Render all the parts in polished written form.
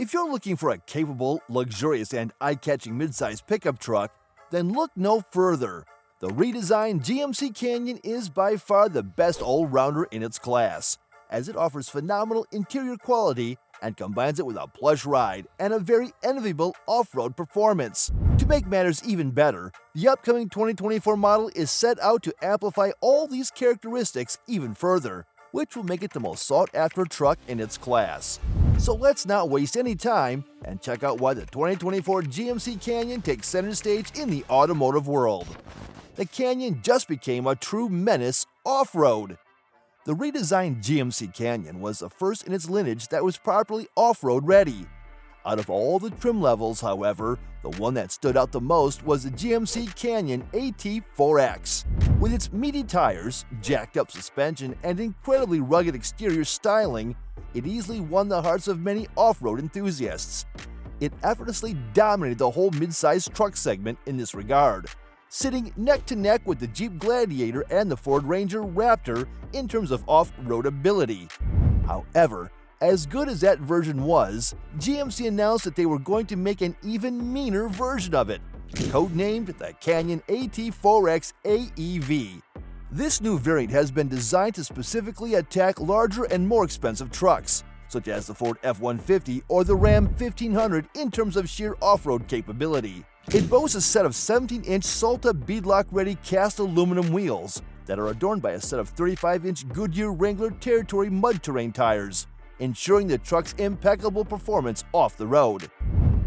If you're looking for a capable, luxurious, and eye-catching midsize pickup truck, then look no further. The redesigned GMC Canyon is by far the best all-rounder in its class, as it offers phenomenal interior quality and combines it with a plush ride and a very enviable off-road performance. To make matters even better, the upcoming 2024 model is set out to amplify all these characteristics even further, which will make it the most sought-after truck in its class. So let's not waste any time and check out why the 2024 GMC Canyon takes center stage in the automotive world. The Canyon just became a true menace off-road. The redesigned GMC Canyon was the first in its lineage that was properly off-road ready. Out of all the trim levels, however, the one that stood out the most was the GMC Canyon AT4X. With its meaty tires, jacked-up suspension, and incredibly rugged exterior styling, it easily won the hearts of many off-road enthusiasts. It effortlessly dominated the whole mid-sized truck segment in this regard, sitting neck-to-neck with the Jeep Gladiator and the Ford Ranger Raptor in terms of off-road ability. However, as good as that version was, GMC announced that they were going to make an even meaner version of it, codenamed the Canyon AT4X AEV. This new variant has been designed to specifically attack larger and more expensive trucks, such as the Ford F-150 or the Ram 1500 in terms of sheer off-road capability. It boasts a set of 17-inch Salta beadlock-ready cast aluminum wheels that are adorned by a set of 35-inch Goodyear Wrangler Territory mud terrain tires, ensuring the truck's impeccable performance off the road.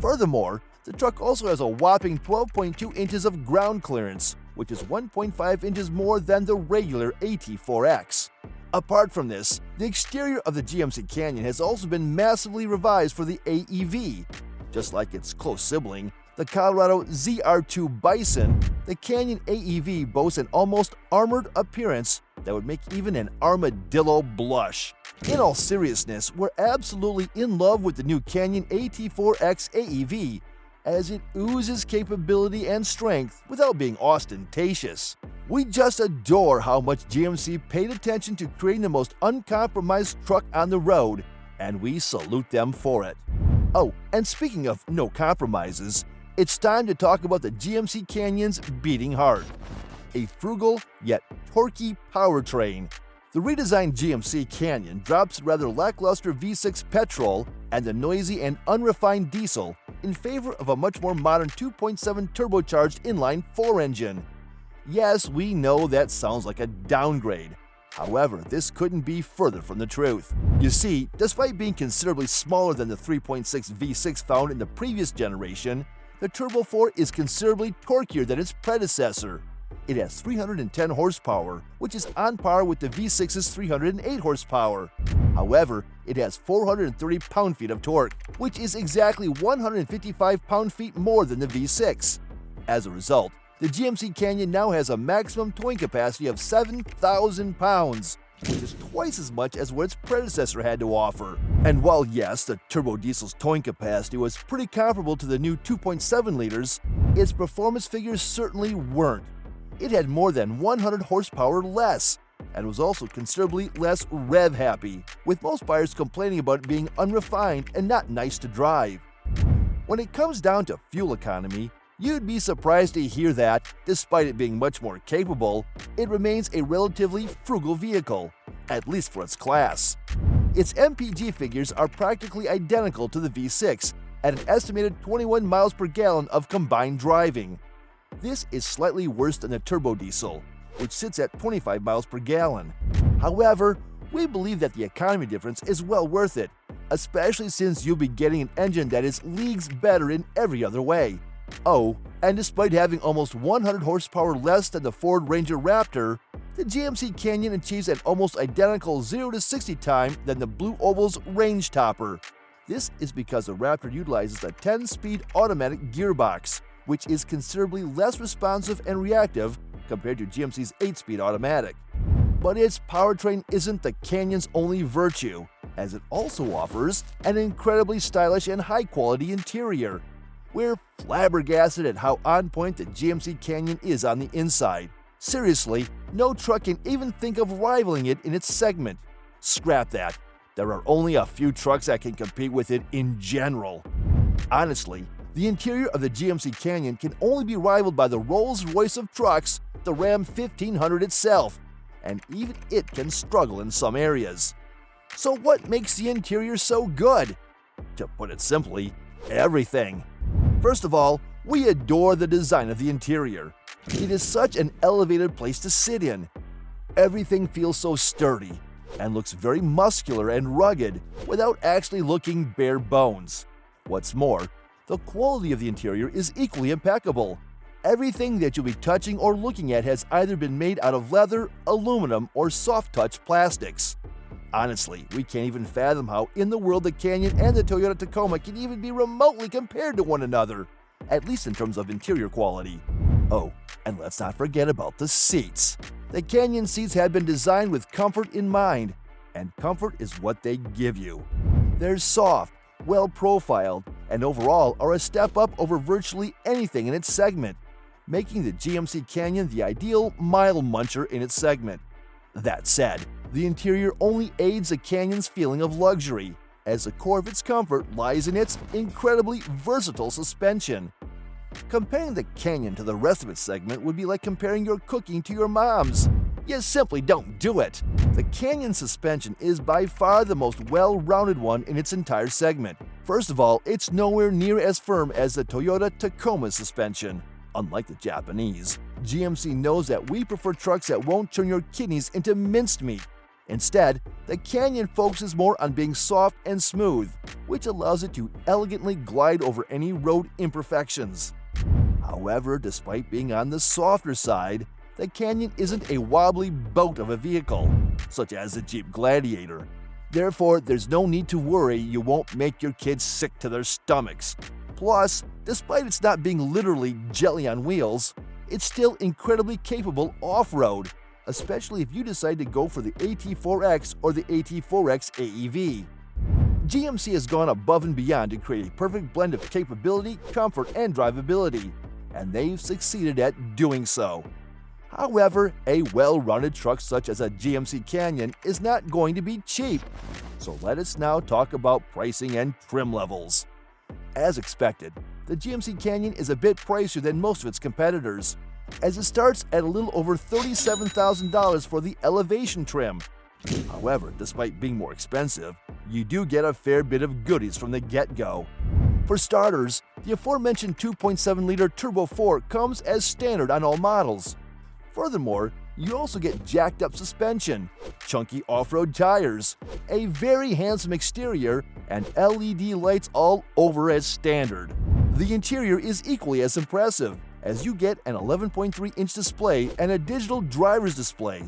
Furthermore, the truck also has a whopping 12.2 inches of ground clearance, which is 1.5 inches more than the regular AT4X. Apart from this, the exterior of the GMC Canyon has also been massively revised for the AEV. Just like its close sibling, the Colorado ZR2 Bison, the Canyon AEV boasts an almost armored appearance that would make even an armadillo blush. In all seriousness, we're absolutely in love with the new Canyon AT4X AEV, as it oozes capability and strength without being ostentatious. We just adore how much GMC paid attention to creating the most uncompromised truck on the road, and we salute them for it. Oh, and speaking of no compromises, it's time to talk about the GMC Canyon's beating heart, a frugal yet torquey powertrain. The redesigned GMC Canyon drops rather lackluster V6 petrol and the noisy and unrefined diesel in favor of a much more modern 2.7 turbocharged inline-4 engine. Yes, we know that sounds like a downgrade. However, this couldn't be further from the truth. You see, despite being considerably smaller than the 3.6 V6 found in the previous generation, the Turbo 4 is considerably torquier than its predecessor. It has 310 horsepower, which is on par with the V6's 308 horsepower. However, it has 430 pound-feet of torque, which is exactly 155 pound-feet more than the V6. As a result, the GMC Canyon now has a maximum towing capacity of 7,000 pounds, which is twice as much as what its predecessor had to offer. And while yes, the turbo diesel's towing capacity was pretty comparable to the new 2.7 liters, its performance figures certainly weren't. It had more than 100 horsepower less, and was also considerably less rev-happy, with most buyers complaining about it being unrefined and not nice to drive. When it comes down to fuel economy, you'd be surprised to hear that, despite it being much more capable, it remains a relatively frugal vehicle, at least for its class. Its MPG figures are practically identical to the V6, at an estimated 21 miles per gallon of combined driving. This is slightly worse than the turbo diesel, which sits at 25 miles per gallon. However, we believe that the economy difference is well worth it, especially since you'll be getting an engine that is leagues better in every other way. Oh, and despite having almost 100 horsepower less than the Ford Ranger Raptor, the GMC Canyon achieves an almost identical 0 to 60 time than the Blue Oval's Range Topper. This is because the Raptor utilizes a 10-speed automatic gearbox, which is considerably less responsive and reactive compared to GMC's 8-speed automatic. But its powertrain isn't the Canyon's only virtue, as it also offers an incredibly stylish and high-quality interior. We're flabbergasted at how on point the GMC Canyon is on the inside. Seriously, no truck can even think of rivaling it in its segment. Scrap that. There are only a few trucks that can compete with it in general. Honestly, the interior of the GMC Canyon can only be rivaled by the Rolls-Royce of trucks, the Ram 1500 itself, and even it can struggle in some areas. So what makes the interior so good? To put it simply, everything. First of all, we adore the design of the interior. It is such an elevated place to sit in. Everything feels so sturdy and looks very muscular and rugged without actually looking bare bones. What's more, the quality of the interior is equally impeccable. Everything that you'll be touching or looking at has either been made out of leather, aluminum, or soft-touch plastics. Honestly, we can't even fathom how in the world the Canyon and the Toyota Tacoma can even be remotely compared to one another, at least in terms of interior quality. Oh, and let's not forget about the seats. The Canyon seats have been designed with comfort in mind, and comfort is what they give you. They're soft, well-profiled, and overall are a step up over virtually anything in its segment, making the GMC Canyon the ideal mile muncher in its segment. That said, the interior only aids the Canyon's feeling of luxury, as the core of its comfort lies in its incredibly versatile suspension. Comparing the Canyon to the rest of its segment would be like comparing your cooking to your mom's. You simply don't do it. The Canyon suspension is by far the most well-rounded one in its entire segment. First of all, it's nowhere near as firm as the Toyota Tacoma suspension. Unlike the Japanese, GMC knows that we prefer trucks that won't turn your kidneys into minced meat. Instead, the Canyon focuses more on being soft and smooth, which allows it to elegantly glide over any road imperfections. However, despite being on the softer side, the Canyon isn't a wobbly boat of a vehicle, such as the Jeep Gladiator. Therefore, there's no need to worry you won't make your kids sick to their stomachs. Plus, despite its not being literally jelly on wheels, it's still incredibly capable off-road, especially if you decide to go for the AT4X or the AT4X AEV. GMC has gone above and beyond to create a perfect blend of capability, comfort, and drivability, and they've succeeded at doing so. However, a well-rounded truck such as a GMC Canyon is not going to be cheap, so let us now talk about pricing and trim levels. As expected, the GMC Canyon is a bit pricier than most of its competitors, as it starts at a little over $37,000 for the Elevation trim. However, despite being more expensive, you do get a fair bit of goodies from the get-go. For starters, the aforementioned 2.7-liter Turbo 4 comes as standard on all models. Furthermore, you also get jacked-up suspension, chunky off-road tires, a very handsome exterior, and LED lights all over as standard. The interior is equally as impressive, as you get an 11.3-inch display and a digital driver's display.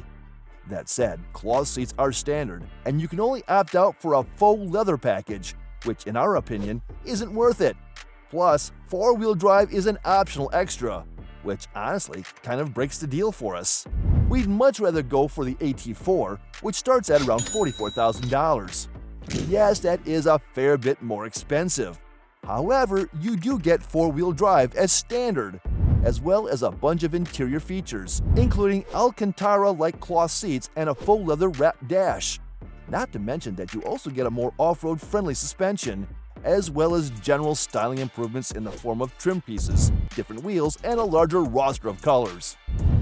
That said, cloth seats are standard, and you can only opt out for a faux leather package, which in our opinion isn't worth it. Plus, four-wheel drive is an optional extra, which honestly kind of breaks the deal for us. We'd much rather go for the AT4, which starts at around $44,000. Yes, that is a fair bit more expensive. However, you do get four-wheel drive as standard, as well as a bunch of interior features, including Alcantara-like cloth seats and a faux leather wrapped dash. Not to mention that you also get a more off-road friendly suspension, as well as general styling improvements in the form of trim pieces, different wheels, and a larger roster of colors.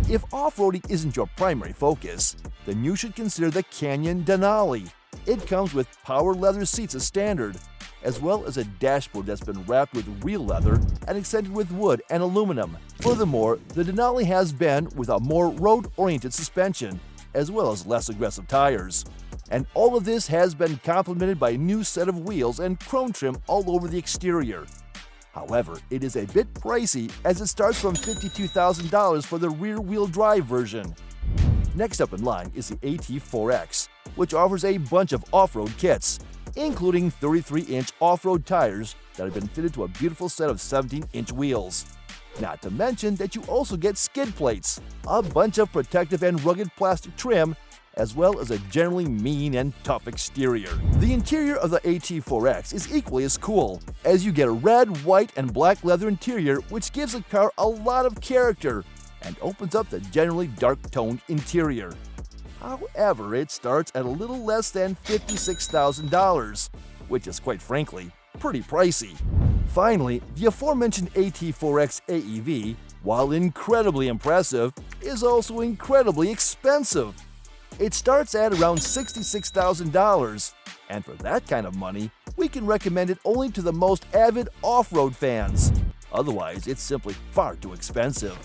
If off-roading isn't your primary focus, then you should consider the Canyon Denali. It comes with power leather seats as standard, as well as a dashboard that's been wrapped with real leather and extended with wood and aluminum. Furthermore, the Denali has been with a more road-oriented suspension, as well as less aggressive tires. And all of this has been complemented by a new set of wheels and chrome trim all over the exterior. However, it is a bit pricey as it starts from $52,000 for the rear-wheel drive version. Next up in line is the AT4X, which offers a bunch of off-road kits, including 33-inch off-road tires that have been fitted to a beautiful set of 17-inch wheels. Not to mention that you also get skid plates, a bunch of protective and rugged plastic trim, as well as a generally mean and tough exterior. The interior of the AT4X is equally as cool, as you get a red, white, and black leather interior which gives the car a lot of character and opens up the generally dark-toned interior. However, it starts at a little less than $56,000, which is quite frankly pretty pricey. Finally, the aforementioned AT4X AEV, while incredibly impressive, is also incredibly expensive. It starts at around $66,000, and for that kind of money, we can recommend it only to the most avid off-road fans. Otherwise, it's simply far too expensive.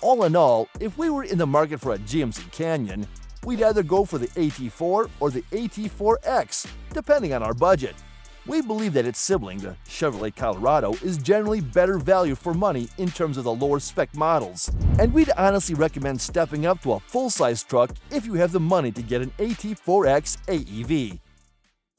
All in all, if we were in the market for a GMC Canyon, we'd either go for the AT4 or the AT4X, depending on our budget. We believe that its sibling, the Chevrolet Colorado, is generally better value for money in terms of the lower spec models. And we'd honestly recommend stepping up to a full-size truck if you have the money to get an AT4X AEV.